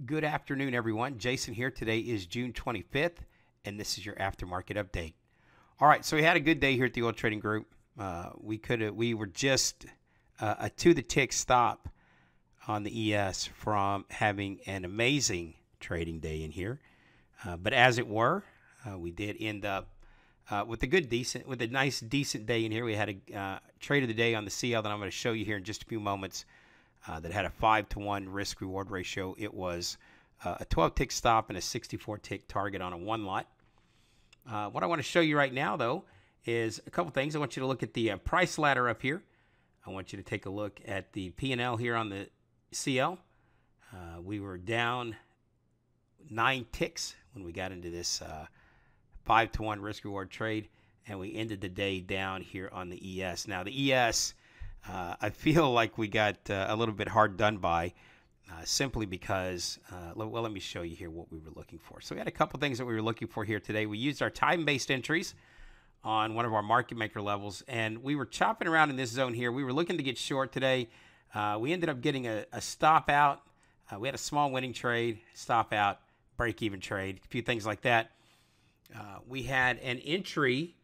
Good afternoon, everyone. Jason here. Today is June 25th, and this is your aftermarket update. All right, so we had a good day here at the Oil Trading Group. We were just a to the tick stop on the ES from having an amazing trading day in here. But as it were, we did end up with a nice decent day in here. We had a trade of the day on the CL that I'm going to show you here in just a few moments. That had a 5-to-1 risk-reward ratio. It was a 12-tick stop and a 64-tick target on a one lot. What I want to show you right now, though, is a couple things. I want you to look at the price ladder up here. I want you to take a look at the P&L here on the CL. We were down 9 ticks when we got into this 5-to-1 risk-reward trade, and we ended the day down here on the ES. Now, the ES... I feel like we got a little bit hard done by simply because, well, let me show you here what we were looking for. So we had a couple things that we were looking for here today. We used our time-based entries on one of our market maker levels, and we were chopping around in this zone here. We were looking to get short today. We ended up getting a stop out. We had a small winning trade, stop out, break-even trade, a few things like that. We had an entry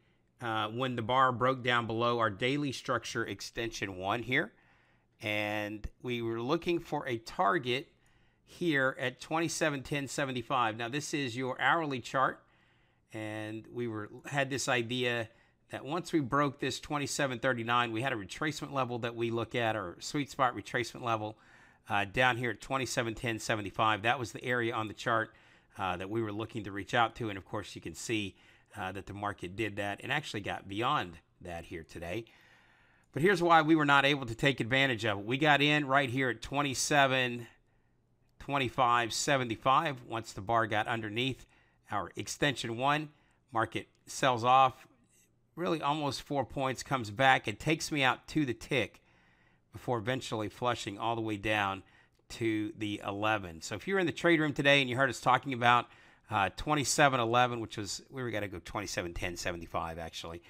when the bar broke down below our daily structure extension 1 here, and we were looking for a target here at 27.1075. Now this is your hourly chart, and we had this idea that once we broke this 27.39, we had a retracement level that we look at, or sweet spot retracement level down here at 27.1075. That was the area on the chart that we were looking to reach out to, and of course you can see that the market did that and actually got beyond that here today. But here's why we were not able to take advantage of it. We got in right here at 27.2575. Once the bar got underneath our extension 1, market sells off, really almost 4 points, comes back and takes me out to the tick before eventually flushing all the way down to the 11. So if you're in the trade room today and you heard us talking about 27.11, which was, we were going to go 27.1075 actually,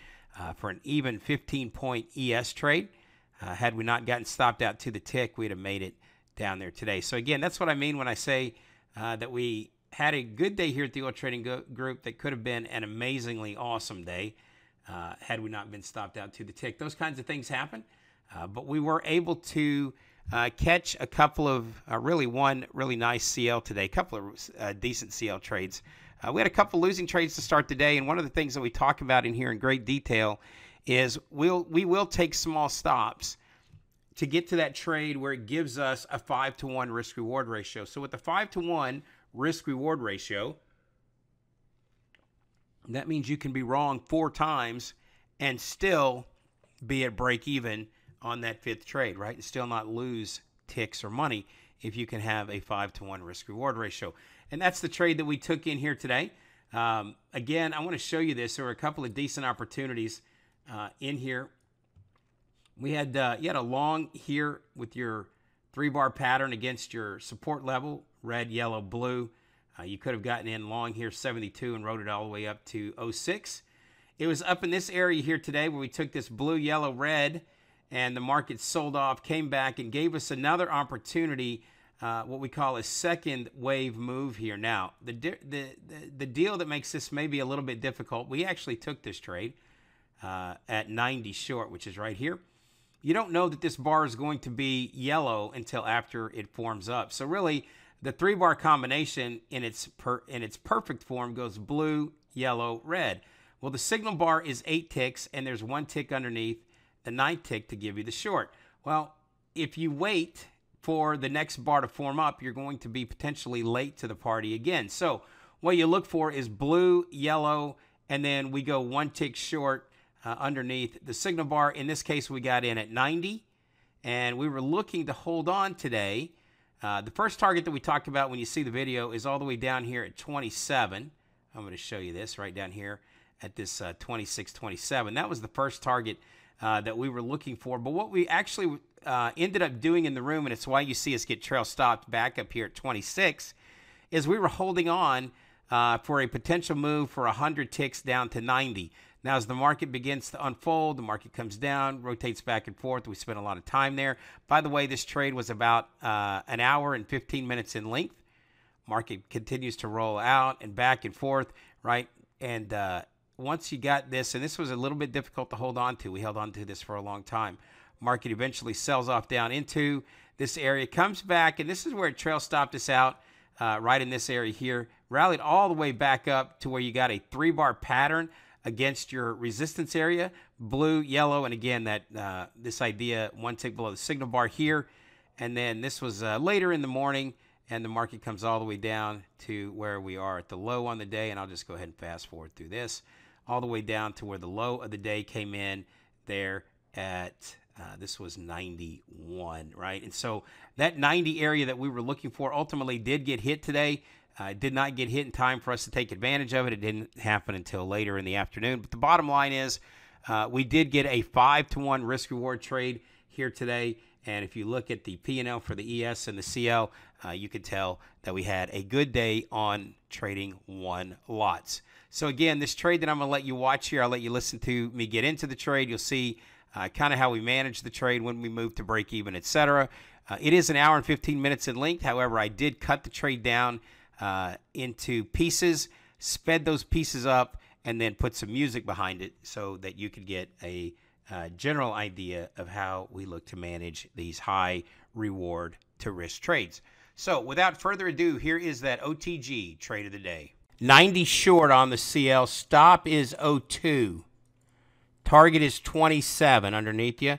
for an even 15-point ES trade. Had we not gotten stopped out to the tick, we'd have made it down there today. So again, that's what I mean when I say that we had a good day here at the Oil Trading Group that could have been an amazingly awesome day had we not been stopped out to the tick. Those kinds of things happen, but we were able to catch a couple of, one really nice CL today, a couple of decent CL trades. We had a couple losing trades to start the day, and one of the things that we talk about in here in great detail is we will take small stops to get to that trade where it gives us a 5-to-1 risk-reward ratio. So with the 5-to-1 risk-reward ratio, that means you can be wrong 4 times and still be at break even on that 5th trade, right? And still not lose ticks or money if you can have a 5-to-1 risk-reward ratio. And that's the trade that we took in here today. Again, I want to show you this. There were a couple of decent opportunities in here. We had you had a long here with your 3-bar pattern against your support level, red, yellow, blue. You could have gotten in long here, 72, and rode it all the way up to 06. It was up in this area here today where we took this blue, yellow, red, and the market sold off, came back, and gave us another opportunity, what we call a second wave move here. Now, the deal that makes this maybe a little bit difficult, we actually took this trade at 90 short, which is right here. You don't know that this bar is going to be yellow until after it forms up. So really, the 3-bar combination in its perfect form goes blue, yellow, red. Well, the signal bar is 8 ticks, and there's 1 tick underneath the 9th tick to give you the short. Well, if you wait for the next bar to form up, you're going to be potentially late to the party again. So what you look for is blue, yellow, and then we go 1 tick short underneath the signal bar. In this case, we got in at 90, and we were looking to hold on today. The first target that we talked about when you see the video is all the way down here at 27. I'm going to show you this right down here at this 26.27. That was the first target that we were looking for. But what we actually ended up doing in the room, and it's why you see us get trail stopped back up here at 26, is we were holding on for a potential move for 100 ticks down to 90. Now, as the market begins to unfold, the market comes down, rotates back and forth. We spent a lot of time there. By the way, this trade was about an hour and 15 minutes in length. Market continues to roll out and back and forth, right? And once you got this, and this was a little bit difficult to hold on to. We held on to this for a long time. Market eventually sells off down into this area, comes back, and this is where it trail stopped us out right in this area here. Rallied all the way back up to where you got a 3-bar pattern against your resistance area, blue, yellow, and again, that this idea, 1 tick below the signal bar here. And then this was later in the morning, and the market comes all the way down to where we are at the low on the day. And I'll just go ahead and fast forward through this, all the way down to where the low of the day came in there at, this was 91, right? And so that 90 area that we were looking for ultimately did get hit today. It did not get hit in time for us to take advantage of it. It didn't happen until later in the afternoon. But the bottom line is we did get a 5-to-1 risk-reward trade here today. And if you look at the P&L for the ES and the CL, you can tell that we had a good day on trading 1 lots. So again, this trade that I'm going to let you watch here, I'll let you listen to me get into the trade. You'll see kind of how we manage the trade, when we move to break even, etc. It is 1 hour and 15 minutes in length. However, I did cut the trade down into pieces, sped those pieces up, and then put some music behind it so that you could get a general idea of how we look to manage these high reward to risk trades. So without further ado, here is that OTG trade of the day. 90 short on the CL. Stop is 02. Target is 27 underneath you.